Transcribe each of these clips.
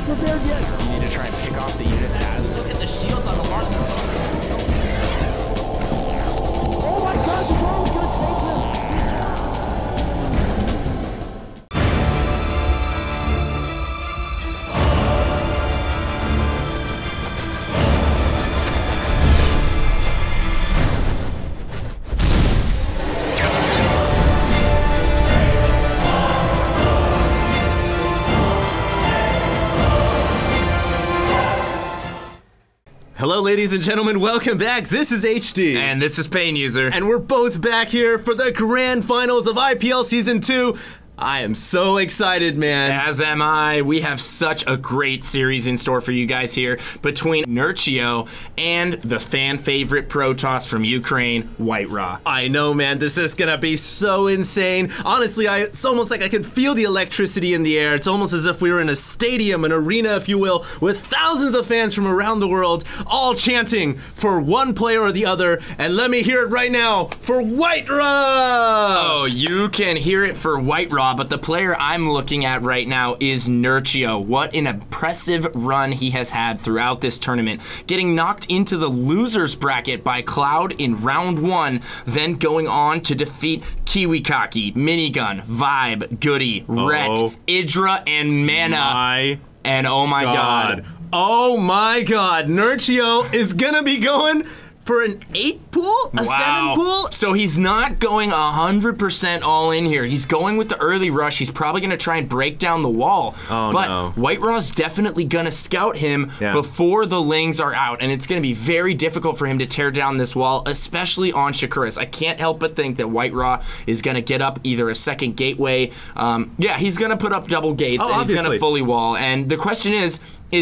prepared yet. You need to try and pick off the units as. Look at the shields on the mark. Oh my god, the drone's gonna take him! Hello ladies and gentlemen, welcome back. This is HD. And this is Pain User. And we're both back here for the grand finals of IPL Season 2. I am so excited, man. As am I. We have such a great series in store for you guys here between Nerchio and the fan favorite Protoss from Ukraine, White Raw. I know, man. This is gonna be so insane. Honestly, it's almost like I can feel the electricity in the air. It's almost as if we were in a stadium, an arena, if you will, with thousands of fans from around the world, all chanting for one player or the other. And let me hear it right now for White Raw! Oh, you can hear it for White Raw. But the player I'm looking at right now is Nerchio. What an impressive run he has had throughout this tournament. Getting knocked into the losers bracket by Cloud in round 1, then going on to defeat Kiwikaki, Minigun, Vibe, Goody, Ret, Idra, and Mana. And oh my god. Oh my god. Nerchio is gonna be going for an 8 pool? A 7 pool? So he's not going 100% all in here. He's going with the early rush. He's probably going to try and break down the wall. Oh, but no. White Raw's definitely going to scout him before the Lings are out. And it's going to be very difficult for him to tear down this wall, especially on Shakuras. I can't help but think that White Raw is going to get up either a second gateway. Yeah, he's going to put up double gates and he's going to fully wall. And the question is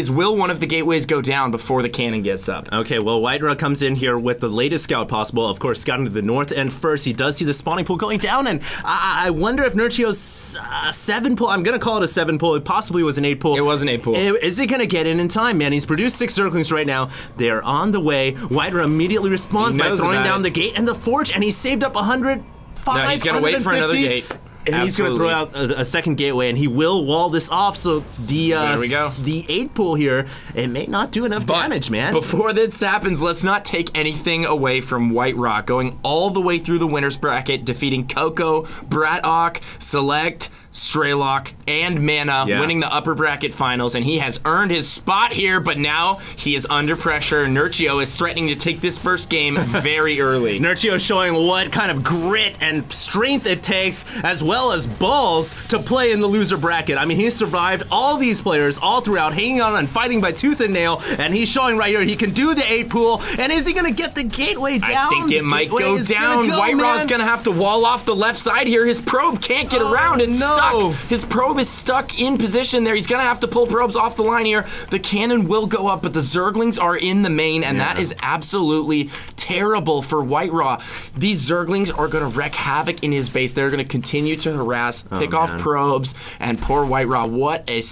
will one of the gateways go down before the cannon gets up? Okay, well, White Raw comes in here with the latest scout possible. Of course, scouting to the north end first. He does see the spawning pool going down, and I wonder if Nerchio's 7 pool, I'm going to call it a 7 pool. It possibly was an 8 pool. It was an 8 pool. Is he going to get in time, man? He's produced 6 Zerglings right now. They're on the way. White Raw immediately responds by throwing down the gate and the forge, and he saved up 105. No, he's going to wait for another gate. And he's going to throw out a second gateway, and he will wall this off. So the 8 pool here, it may not do enough damage, man. Before this happens, let's not take anything away from White Raw. Going all the way through the winners bracket, defeating Coco, Bratok, Select, Straylock, and Mana, winning the upper bracket finals, and he has earned his spot here, but now he is under pressure. Nerchio is threatening to take this first game very early. Nerchio showing what kind of grit and strength it takes, as well as balls, to play in the loser bracket. I mean, he's survived all these players all throughout, hanging on and fighting by tooth and nail, and he's showing right here he can do the 8 pool, and is he going to get the gateway down? I think it might go down. White Raw's going to have to wall off the left side here. His probe can't get around. It's stuck. His probe is stuck in position there. He's going to have to pull probes off the line here. The cannon will go up, but the Zerglings are in the main, and that is absolutely terrible for White Raw. These Zerglings are going to wreak havoc in his base. They're going to continue to harass, pick off probes, and poor White Raw. What a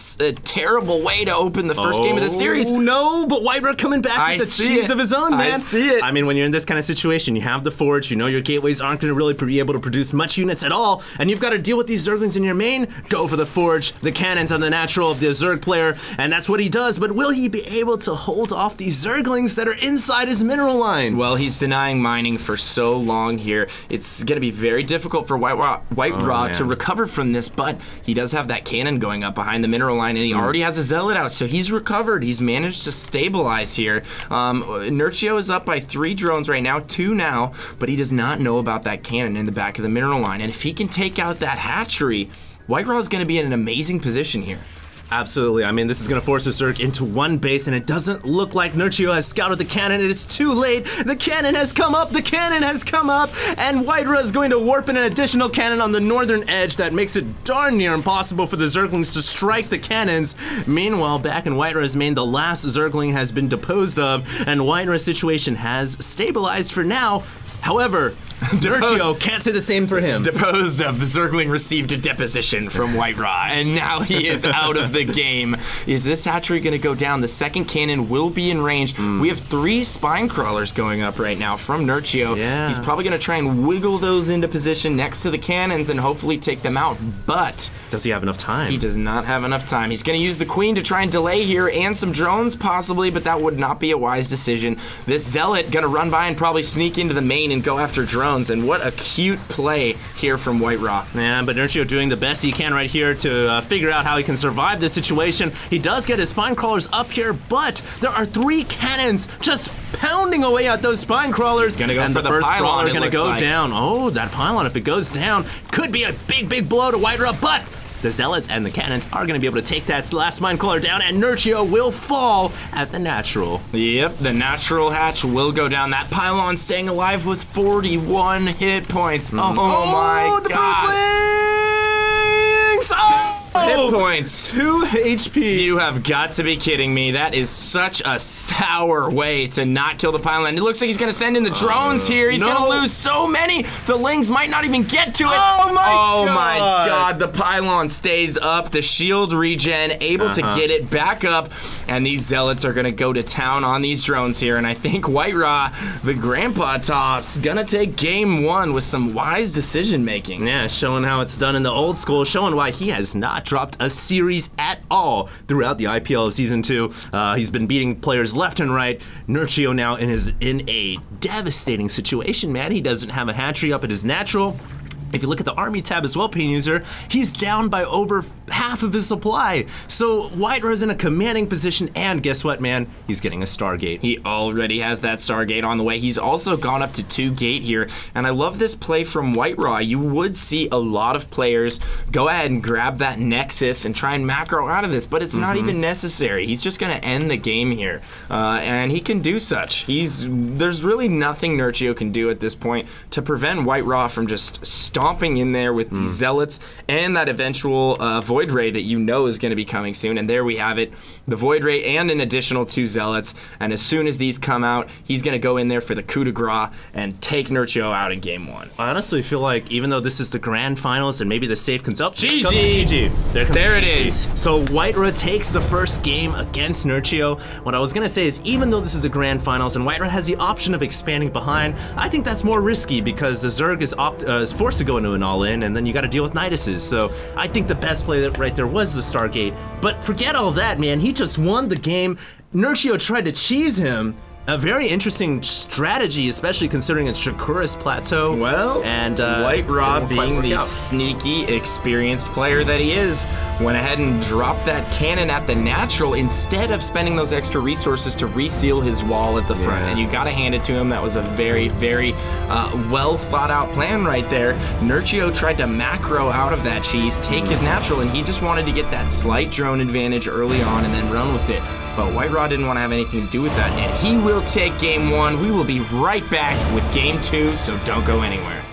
terrible way to open the first game of the series. Oh, no, but White Raw coming back with the cheese of his own, man. I see it. I mean, when you're in this kind of situation, you have the forge, you know your gateways aren't going to really be able to produce much units at all, and you've got to deal with these Zerglings in your main. Go for the forge. The cannons on the natural of the Zerg player, and that's what he does, but will he be able to hold off these Zerglings that are inside his mineral line? Well, he's denying mining for so long here. It's going to be very difficult for White Raw to recover from this, but he does have that cannon going up behind the mineral line, and he already has a Zealot out, so he's recovered. He's managed to stabilize here. Nerchio is up by 3 drones right now, 2 now, but he does not know about that cannon in the back of the mineral line, and if he can take out that hatchery, White Raw is going to be in an amazing position here. Absolutely. I mean, this is going to force a Zerg into one base, and it doesn't look like Nerchio has scouted the cannon. It is too late. The cannon has come up. The cannon has come up, and White Raw is going to warp in an additional cannon on the northern edge that makes it darn near impossible for the Zerglings to strike the cannons. Meanwhile, back in White Raw's main, the last Zergling has been disposed of, and White Raw's situation has stabilized for now. However, Nerchio can't say the same for him. Deposed of. The Zergling received a deposition from White Raw, and now he is out of the game. Is this hatchery going to go down? The second cannon will be in range. We have 3 spine crawlers going up right now from Nerchio. Yeah. He's probably going to try and wiggle those into position next to the cannons and hopefully take them out, but does he have enough time? He does not have enough time. He's going to use the queen to try and delay here, and some drones possibly, but that would not be a wise decision. This Zealot going to run by and probably sneak into the main and go after drones, and what a cute play here from White Raw. Yeah, but Nerchio doing the best he can right here to figure out how he can survive this situation. He does get his spine crawlers up here, but there are 3 cannons just pounding away at those spine crawlers. Gonna go and for the the first pylon, crawler it gonna looks go like. down. Oh, that pylon, if it goes down, could be a big blow to White Raw, but the Zealots and the cannons are going to be able to take that last spine crawler down, and Nerchio will fall at the natural. Yep, the natural hatch will go down. That pylon staying alive with 41 hit points. Oh my the god. Brooklyn's! Oh! Hit points. 2 HP. You have got to be kidding me. That is such a sour way to not kill the pylon. It looks like he's going to send in the drones here. He's going to lose so many. The Lings might not even get to it. Oh my god. The pylon stays up. The shield regen, able to get it back up. And these Zealots are going to go to town on these drones here. And I think White Raw, the grandpa toss, going to take game 1 with some wise decision making. Yeah, showing how it's done in the old school, showing why he has not dropped a series at all throughout the IPL of Season 2. He's been beating players left and right. Nerchio now in a devastating situation, man. He doesn't have a hatchery up at his natural. If you look at the army tab as well, Pain User, he's down by over half of his supply. So White Ra's in a commanding position, and guess what, man? He's getting a Stargate. He already has that Stargate on the way. He's also gone up to 2 gate here, and I love this play from White Raw. You would see a lot of players go ahead and grab that Nexus and try and macro out of this, but it's not even necessary. He's just going to end the game here, and he can do such. There's really nothing Nerchio can do at this point to prevent White Raw from just stomping in there with these Zealots and that eventual Void Ray that you know is going to be coming soon. And there we have it, the Void Ray and an additional 2 Zealots. And as soon as these come out, he's going to go in there for the coup de grace and take Nerchio out in game 1. I honestly feel like even though this is the grand finals and maybe the safe comes up, GG. There it is. So White Ra takes the first game against Nerchio. What I was going to say is even though this is a grand finals and White Ra has the option of expanding behind, I think that's more risky because the Zerg is forced to go into an all-in, and then you got to deal with Niduses. So I think the best play right there was the Stargate. But forget all that, man. He just won the game. Nerchio tried to cheese him. A very interesting strategy, especially considering it's Shakura's plateau. Well, and White Raw, being the sneaky, experienced player that he is, went ahead and dropped that cannon at the natural instead of spending those extra resources to reseal his wall at the front. And you got to hand it to him. That was a very, very well thought out plan right there. Nerchio tried to macro out of that cheese, take his natural, and he just wanted to get that slight drone advantage early on and then run with it. But White Raw didn't want to have anything to do with that, and he will take game 1. We will be right back with game 2, so don't go anywhere.